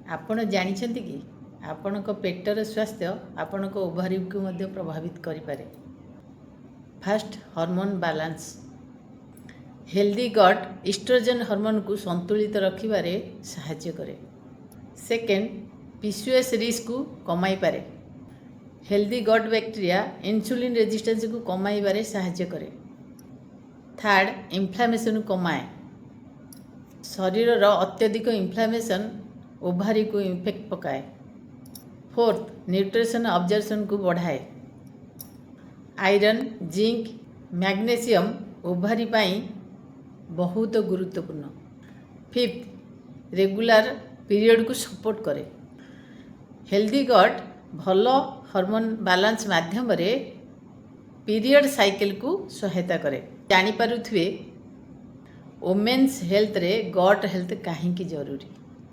आपण जानिछन्ति कि आपणक पेटर स्वास्थ्य आपणक ओभारी को मध्य प्रभावित करिपारे। Fast hormone balance. Healthy gut oestrogen hormone को संतुलित रखिबारे सहाय्य करे। सेकेंड, पीसीओएस रिस्क को कमाई पारे। Healthy gut bacteria insulin resistance को कमाइबारे सहाय्य करे। थर्ड, इन्फ्लामेशन कमाए। शरीर अत्यधिक इन्फ्लामेशन ओभारी को इफेक्ट पकाए। फोर्थ, न्यूट्रिशन अब्जर्प्शन को बढ़ाए। आयरन, जिंक, मैग्नीशियम ओभारी पाई बहुत गुरुत्वपूर्ण। फिफ्थ, रेगुलर पीरियड को सपोर्ट करे। हेल्दी गट भल हार्मोन बैलेंस माध्यम रे पीरियड साइकिल को सहायता करे। जानी पारुथिबे वोमेन्स हेल्थ रे गट हेल्थ काहे की जरूरी।